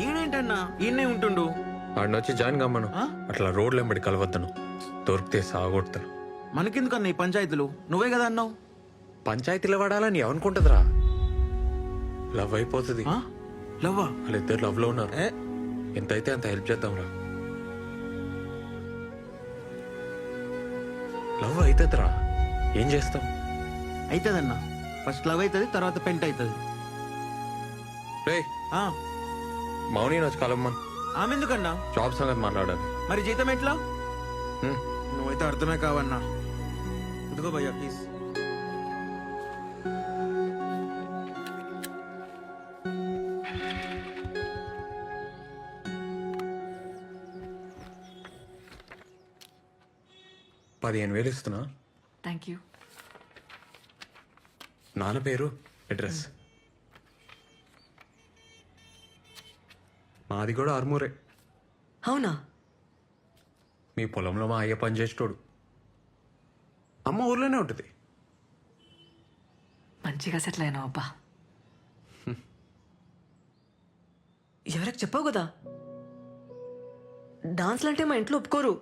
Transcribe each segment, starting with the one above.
ఈడేంటన్నా ఈయనే ఉంటుండు. ఆడినొచ్చి జాయిన్ కమ్మను. అట్లా రోడ్లు వెంబడి కలవద్దను, దొరికితే సాగొడతాను. మనకెందుకన్నా ఈ పంచాయతీలు? నువ్వే కదా అన్నావు. పంచాయతీలో పడాలని ఏమనుకుంటుందిరా? లవ్ అయిపోతుంది. లవ్వా? వాళ్ళిద్దరు లవ్ లో ఉన్నారు. ఎంతైతే అంత హెల్ప్ చేద్దాంరా. లవ్ అవుతుందిరా, ఏం చేస్తాం? అవుతుందన్నా. ఫస్ట్ లవ్ అవుతుంది, తర్వాత పెంట్ అవుతుంది. రే మౌని వచ్చి కలమ్మన్. ఆమె ఎందుకన్నా? జాబ్ సంగతి మాట్లాడాలి. మరి జీతం ఎట్లా? హ్మ్. నువ్వైతే అర్థమే కావన్నా. ఇదిగో భయ్యా ప్లీజ్. $15,000 ఇస్తున్నా. Thank you. నాన్న పేరు, అడ్రస్. మాది కూడా ఆర్మూరే. అవునా? మీ పొలంలో మా అయ్య పని చేసేటోడు. అమ్మ ఊర్లోనే ఉంటుంది. మంచిగా సెటిల్ అయినావు అబ్బా. ఎవరికి చెప్పావు కదా, డాన్స్లు అంటే మా ఇంట్లో ఒప్పుకోరు.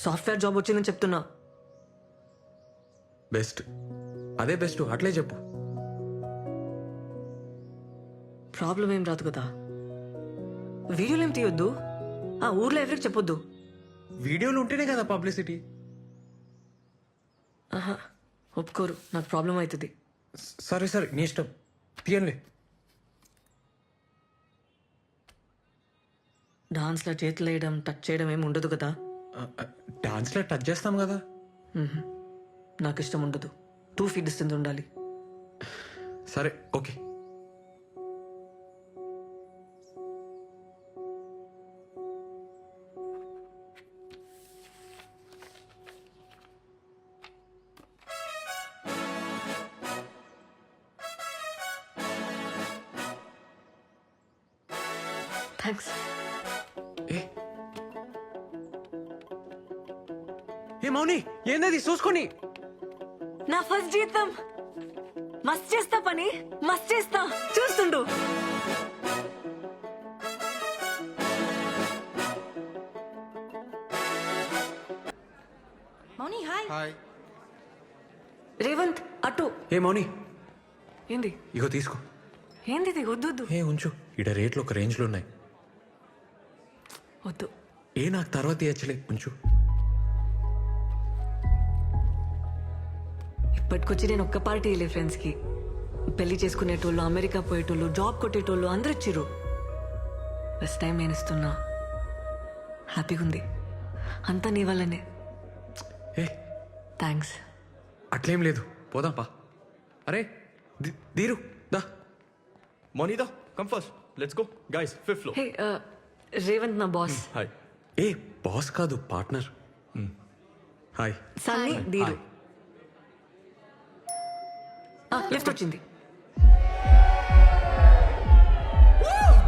సాఫ్ట్వేర్ జాబ్ వచ్చిందని చెప్తున్నా. బెస్ట్, అదే బెస్ట్, అట్లే చెప్పు. ప్రాబ్లం ఏం రాదు కదా. వీడియోలు ఏం తీయొద్దు, ఆ ఊర్లో ఎవరికి చెప్పొద్దు. వీడియోలు ఉంటేనే కదా పబ్లిసిటీ. ఆహా, ఒప్పుకోరు, నాకు ప్రాబ్లం అవుతుంది. సరే సరే, నీ ఇష్టం, తీయండి. డాన్స్లో చేతులు వేయడం, టచ్ చేయడం ఏమి ఉండదు కదా. డాన్స్లో టచ్ చేస్తాం కదా. నాకు ఇష్టం ఉండదు. 2 feet డిస్టెన్స్ ఉండాలి. సరే ఓకే. థ్యాంక్స్. ఏ మౌని, ఏందది చూసుకొని? నా ఫస్ట్ జీతం. మస్త్ చేస్తా పని, మస్త్ చేస్తా, చూస్తుండు. మౌని హాయ్. హాయ్. రేవంత్ అటు. ఏ మౌని, ఏంది? ఇగో తీసుకో. ఏంది ఇది? వద్దు వద్దు ఏ ఉంచు, ఇడ రేట్లు ఒక రేంజ్లో ఉన్నాయి. వద్దు. ఏ నాకు తర్వాత ఇచ్చలే, ఉంచు. ఇప్పటికొచ్చి నేను ఒక్క పార్టీ వెళ్ళే ఫ్రెండ్స్కి. పెళ్లి చేసుకునేటోళ్ళు, అమెరికా పోయేటోళ్ళు, జాబ్ కొట్టేటోళ్ళు అందరూ ఇచ్చిర్రు. ఫస్ట్ టైం నేను ఇస్తున్నా. హ్యాపీగా ఉంది. అంతా నీ వల్లనే. ఏ థ్యాంక్స్. అట్లేం లేదు, పోదాం పా. అరే దీరు దా. Monida, come first. Let's go. Guys, 5th floor. హే, రేవంత్ నా బాస్. Hi. ఏ బాస్ కాదు, పార్ట్నర్. హాయ్. సన్నీ, దీరు. లిఫ్ట్ వచ్చింది.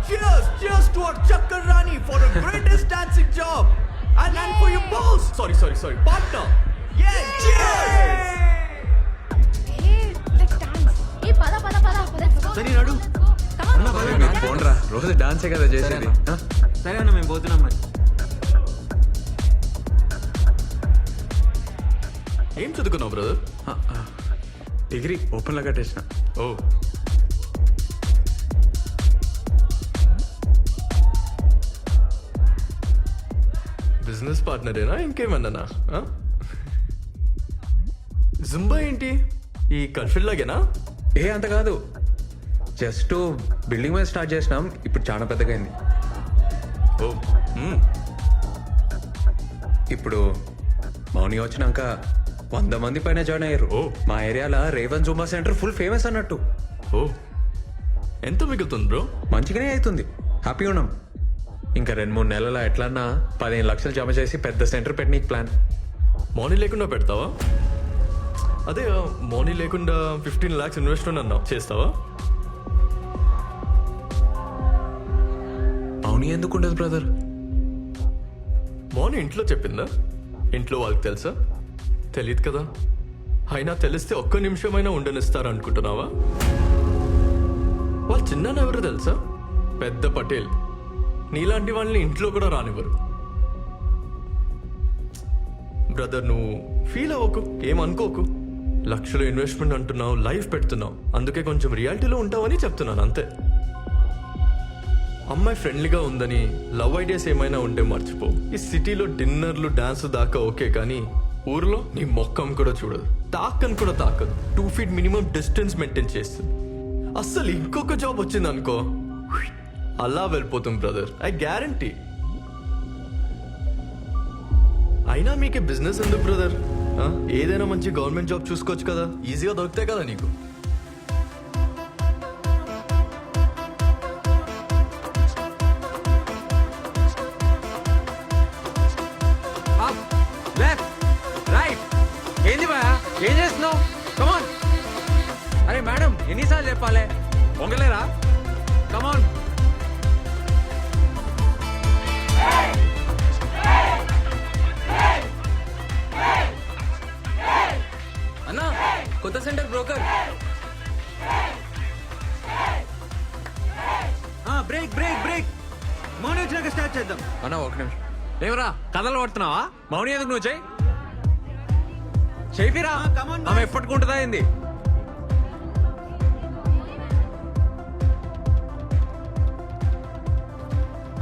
Cheers! Cheers to our Chakarani for the greatest dancing job! And for your boss! Sorry. Partner! Yeah, cheers! Hey, let's dance. Hey, pada. Let's go. సరే నడు. Come on. పోండ్రా, రోజు డాన్సే కదా చేసేది. సరే అన్న, మేము పోతున్నాం మరి. ఏం చదువుకున్నావు బ్రదర్? డిగ్రీ ఓపెన్లో కట్టేసిన. ఓ, బిజినెస్ పార్ట్నరేనా ఇంకేమన్నానా? జుంబా ఏంటి, ఈ కన్ఫిల్ లాగేనా? ఏ అంత కాదు, జస్ట్ బిల్డింగ్ మీద స్టార్ట్ చేసినాం, ఇప్పుడు చాలా పెద్దగా అయింది. ఓ, ఇప్పుడు మౌని వచ్చినాక 100 మంది పైన జాయిన్ అయ్యారు. ఓ. మా ఏరియాలో Revan Zumba centre full famous అన్నట్టు. ఓ, ఎంత మిగులుతుంది బ్రో? మంచిగానే అవుతుంది, హ్యాపీ ఉన్నాం. ఇంకా 2-3 నెలల ఎట్లన్నా 15 లక్షలు జమ చేసి పెద్ద సెంటర్ పెట్టనీకి ప్లాన్. మౌని లేకుండా పెడతావా? అదే మౌని లేకుండా 15 lakhs ఇన్వెస్ట్మెంట్ అన్నావు, చేస్తావా? మౌని ఎందుకు ఉండదు బ్రదర్? మౌని ఇంట్లో చెప్పిందా? ఇంట్లో వాళ్ళకి తెలుసా? తెలియదు కదా. అయినా తెలిస్తే ఒక్క నిమిషమైనా ఉండనిస్తారు అనుకుంటున్నావా? వాళ్ళ చిన్న ఎవరు తెలుసా? పెద్ద పటేల్. నీలాంటి వాళ్ళని ఇంట్లో కూడా రానివ్వరు. బ్రదర్ నువ్వు ఫీల్ అవ్వకు, ఏమనుకోకు. లక్షలు ఇన్వెస్ట్మెంట్ అంటున్నావు, లైఫ్ పెడుతున్నావు, అందుకే కొంచెం రియాలిటీలో ఉంటావని చెప్తున్నాను అంతే. అమ్మాయి ఫ్రెండ్లీగా ఉందని లవ్ ఐడియాస్ ఏమైనా ఉంటే మర్చిపో. ఈ సిటీలో డిన్నర్లు డాన్స్ దాకా ఓకే, కానీ ఊర్లో నీ మొక్కం కూడా చూడదు, తాకని కూడా తాకదు. 2 feet మినిమం డిస్టెన్స్ మెయింటైన్ చేస్తుంది. అస్సలు ఇంకొక జాబ్ వచ్చింది అనుకో, అలా వెళ్ళిపోతుంది బ్రదర్, ఐ గ్యారంటీ. అయినా మీకే బిజినెస్ ఎందుకు బ్రదర్? ఏదైనా మంచి గవర్నమెంట్ జాబ్ చూసుకోవచ్చు కదా, ఈజీగా దొరుకుతాయి కదా నీకు. ఏంది బా ఏం చేస్తున్నావు? కమాన్. అరే మేడం ఎన్నిసార్లు చెప్పాలి, పొంగలేరా? కమాన్. అన్నా కొత్త centre broker. Break break break, Mouni వచ్చినాక స్టార్ట్ చేద్దాం. అన్న ఒక నిమిషం. ఏమరా కథలు పడుతున్నావా? మౌని ఎందుకు నువ్వు చెయ్యి చేపిరా. come on, ఆమె boys. ఎప్పటికుంటుందా ఏంది?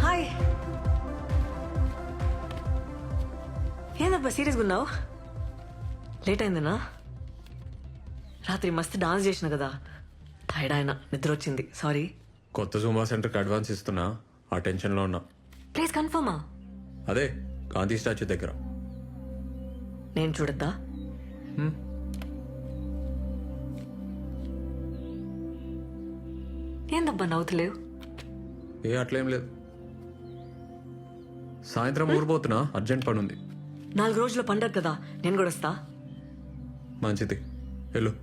హాయ్. ఏందబ్బా సీరియస్గా ఉన్నావు? లేట్ అయిందనా? రాత్రి మస్తు డాన్స్ చేసిన కదా, టైర్డ్ ఆయన, నిద్ర వచ్చింది, సారీ. కొత్త జూమా సెంటర్కి అడ్వాన్స్ ఇస్తున్నా, ఆ టెన్షన్లో ఉన్నా. ప్లీజ్ కన్ఫర్మా? అదే గాంధీ స్టాచ్యూ దగ్గర. నేను చూడద్దా? ఏందబ్బా నవ్వుతలేవు? ఏ అట్లేం లేదు. సాయంత్రం ఊరిపోతున్నా, అర్జెంట్ పని ఉంది. 4 రోజుల పండగ కదా, నేను కూడా వస్తా. మంచిది, వెళ్ళు.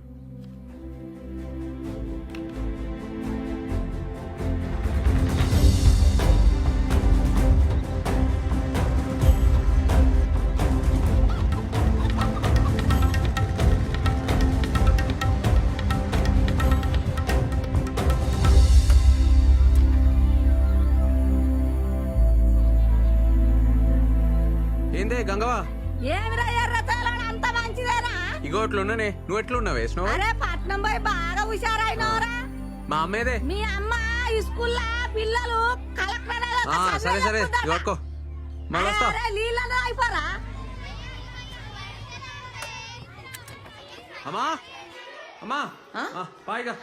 ఏందే గంగవా? ఏమిరా ఎర్రతోలాడు అంత మంచిదేనా? ఇగో అట్లున్నానే, నువ్వు ఎట్లున్నావే? అరే పట్నం పోయి బాగా హుషారైనవరా. మా అమ్మేదే. మీ అమ్మ ఈ స్కూల్లో పిల్లలు కలెక్టర్ సరే సరే ఇగోట్టుకో, మళ్ళీ వస్తా. నీళ్ళలో అయిపోరా. అమ్మా అమ్మా పాయిగా.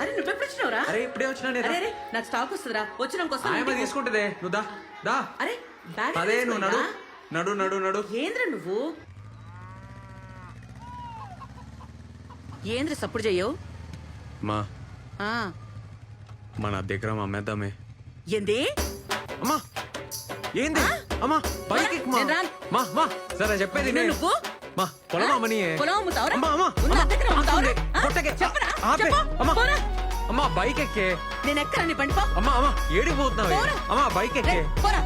అరే నువ్వెప్పుడు వచ్చినావురా? అరే ఇప్పుడే వచ్చినా నేను. అరే నాకు స్టాక్ వస్తుందిరా, వచ్చినాక ఆయమ్మ తీసుకుంటుందే, నువ్వు దా దా. అరే బ్యాగ్ అదే నువ్వు నడు నడు నడు నడు. ఏంద్ర నువ్వు ఏంద్ర సప్పుడు చెయ్యవు? మా ఆ, మన దగ్గర అమ్మేద్దామే. ఏంది? అమ్మా ఏంది? అమ్మా పైకి ఎక్కు, మా. నేను రాను. మా మా సరే చెప్పేది నువ్వు వినే. నువ్వు మా పొలం అమ్మని. పొలం అమ్ముతావురా? అమ్మా అమ్మా ఉన్న అమ్మా, దగ్గర అమ్ముతావురా? ఆ? కొట్టకే. చెప్పరా? ఆపే. చెప్పు. అమ్మా పోరా. అమ్మా బైక్ ఎక్కే. నేను ఎక్కరా నీ బండి పో. అమ్మా అమ్మా ఏడికి పోతున్నావే? పోరా. అమ్మా బైక్ ఎక్కే. రేయ్, పోరా.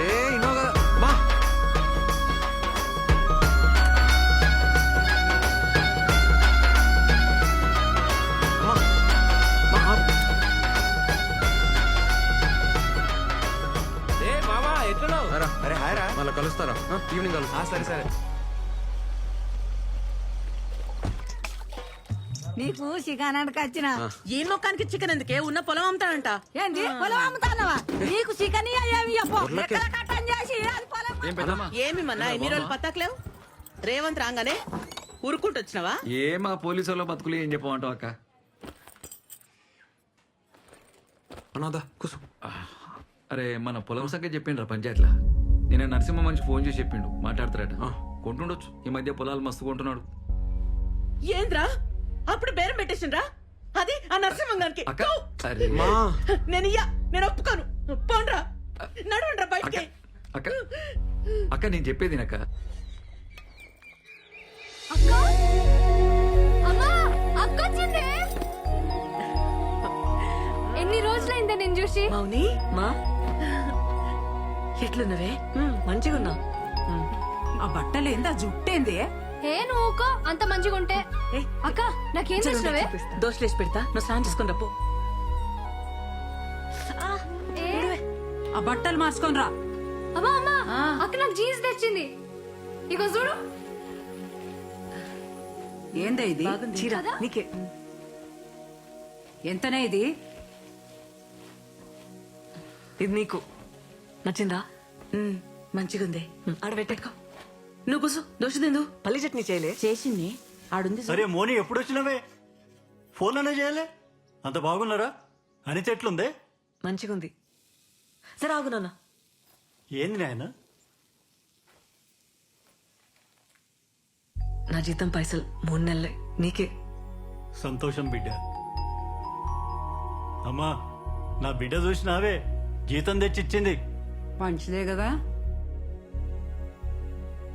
ఏ ఇన్నో కదా మా. అమ్మా, మా, ఆపు. రా. అరే హాయ్ రా. మళ్ళా కలుస్తారా? ఈవినింగ్ కలుస్తా. సరే సరే. నీకు చికెనానికి వచ్చిన ఈ మొక్కానికి చికెన్ ఎందుకే? ఉన్న పొలం అమ్ముతాడంట. ఏంది పొలం అమ్ముతానవా? నీకు చికెన్ ఏమి చెప్పు. ఊర్లోకి. ఎక్కడ కట్టం చేసి అది పొలం ఏమి మన్నా ఇన్ని రోజులు పత్తాకలేవు? రేవంత్ రాగానే ఉరుకుంటూ వచ్చినావా? ఏ మా పోలీసు వాళ్ళ బతుకులు ఏం చెప్పమంటావు అక్క? అన్నదా కూసు. అరే మన పొలం సంగతి చెప్పిండ్రా పంచాయతీలా. నేను నరసింహ మంచి ఫోన్ చేసి చెప్పిండు, మాట్లాడతారట. కొంటుండొచ్చు, ఈ మధ్య పొలాలు మస్తు కొంటున్నాడు. ఏంద్రా అప్పుడు బేరం పెట్టేసిండ్రా? అది ఆ నరసింహంగానికి. అక్క అరే మా నేను ఒప్పుకోను. పోండ్రా, నడవండ్రా బయటికి. అక్క అక్క నేను చెప్పేది అక్క. అక్క అమ్మా అక్క వచ్చింది. ఎన్ని రోజులైందే నేను చూసి. మౌని మా ఎట్లున్నవే? మంచిగా ఉన్నా. ఆ బట్టలేందా జుట్టేంది? ఏ నువ్వుకో అంత మంచిగా ఉంటే. అక్క నాకేం తెచ్చినవే? దోశలేసి పెడతా, నువ్వు స్నానం చేసుకుని రప్పు. ఏ ఆ బట్టలు మార్చుకొని రా. అమ్మా అమ్మా అక్క నాకు జీన్స్ తెచ్చింది. ఇగో చూడు. ఏందే ఇది? చీర నీకే. ఎంతనే ఇది? ఇది నీకు నచ్చిందా? మంచిగుంది. ఆడబెట్టేకో. నువ్వు కూసు దోశ తిందు. పల్లి చట్నీ చేయలే. చేసింది ఆడుంది. సరే మోని ఎప్పుడు వచ్చినవే? ఫోన్లోనే చేయలే? అంత బాగున్నారా? అనిత ఎట్లుందే? మంచిగుంది. సరే ఆగు నాన్న. ఏంది నాయన? నా జీతం పైసలు 3 నెలలే నీకే. సంతోషం బిడ్డ. అమ్మా నా బిడ్డ చూసినావే జీతం తెచ్చిచ్చింది. మంచిదే కదా.